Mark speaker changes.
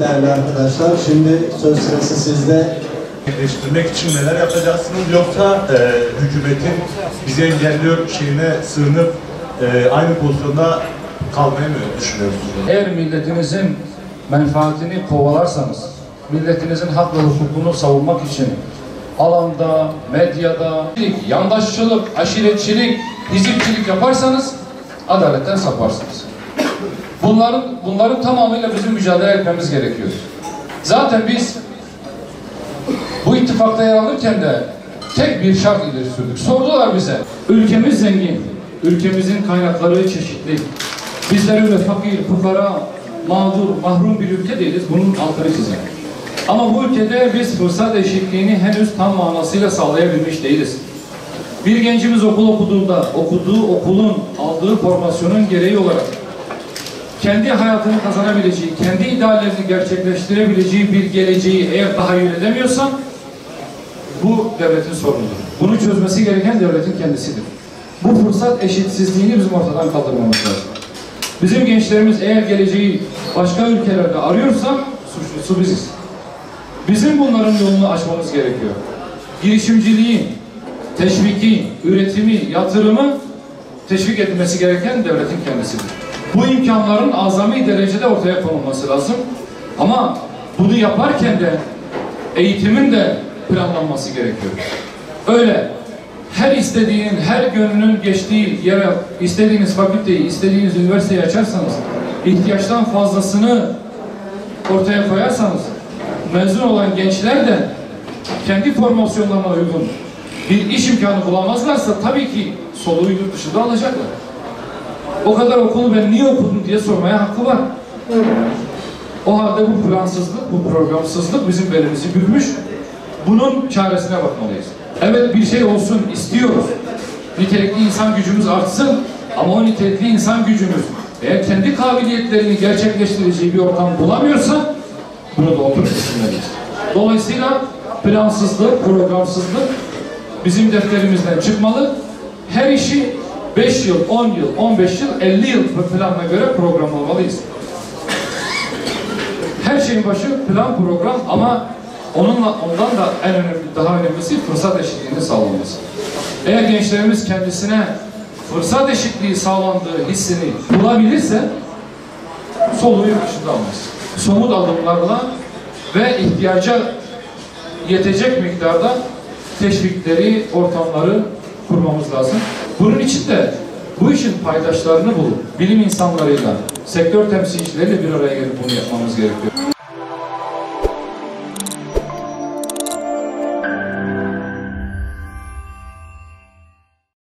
Speaker 1: değerli arkadaşlar. Şimdi söz sırası sizde.
Speaker 2: Değiştirmek için neler yapacaksınız, yoksa hükümetin bizi engelliyor şeyine sığınıp aynı pozisyonda kalmayı mı düşünüyorsunuz?
Speaker 3: Eğer milletinizin menfaatini kovalarsanız, milletinizin hak ve hukukunu savunmak için alanda, medyada, yandaşçılık, aşiretçilik, hizipçilik yaparsanız adaletten saparsınız. Bunların tamamıyla bizim mücadele etmemiz gerekiyor. Zaten biz bu ittifakta yer alırken de tek bir şart ileri sürdük. Sordular bize. Ülkemiz zengin, ülkemizin kaynakları çeşitli. Bizler öyle fakir, fukara, mağdur, mahrum bir ülke değiliz. Bunun altını çizelim. Ama bu ülkede biz fırsat eşitliğini henüz tam manasıyla sağlayabilmiş değiliz. Bir gencimiz okul okuduğunda, okuduğu okulun aldığı formasyonun gereği olarak kendi hayatını kazanabileceği, kendi ideallerini gerçekleştirebileceği bir geleceği eğer tahayyül edemiyorsa, bu devletin sorunudur. Bunu çözmesi gereken devletin kendisidir. Bu fırsat eşitsizliğini bizim ortadan kaldırmamız lazım. Bizim gençlerimiz eğer geleceği başka ülkelerde arıyorsa, suçlusu biziz. Bizim bunların yolunu açmamız gerekiyor. Girişimciliği, teşviki, üretimi, yatırımı teşvik edilmesi gereken devletin kendisidir. Bu imkanların azami derecede ortaya konulması lazım. Ama bunu yaparken de eğitimin de planlanması gerekiyor. Öyle her istediğinin, her gönlünün geçtiği yere, istediğiniz fakülteyi, istediğiniz üniversiteyi açarsanız, ihtiyaçtan fazlasını ortaya koyarsanız, mezun olan gençler de kendi formasyonlarına uygun bir iş imkanı bulamazlarsa tabii ki soluğu yurt dışında alacaklar. O kadar okulu ben niye okudum diye sormaya hakkı var. O halde bu plansızlık, bu programsızlık bizim belimizi bükmüş. Bunun çaresine bakmalıyız. Evet, bir şey olsun istiyoruz. Nitelikli insan gücümüz artsın, ama o nitelikli insan gücümüz eğer kendi kabiliyetlerini gerçekleştireceği bir ortam bulamıyorsa bunu doldurup düşünmeliyiz. Dolayısıyla plansızlık, programsızlık bizim defterimizden çıkmalı. Her işi 5 yıl, 10 yıl, 15 yıl, 50 yıl planına göre programlamalıyız. Her şeyin başı plan, program, ama ondan da en önemli, daha önemlisi fırsat eşitliğini sağlaması. Eğer gençlerimiz kendisine fırsat eşitliği sağlandığı hissini bulabilirse soluğu yurt dışında almaz. Somut adımlarla ve ihtiyaca yetecek miktarda teşvikleri, ortamları kurmamız lazım. Bunun için de bu işin paydaşlarını bulup bilim insanlarıyla, sektör temsilcileriyle bir araya gelip bunu yapmamız gerekiyor.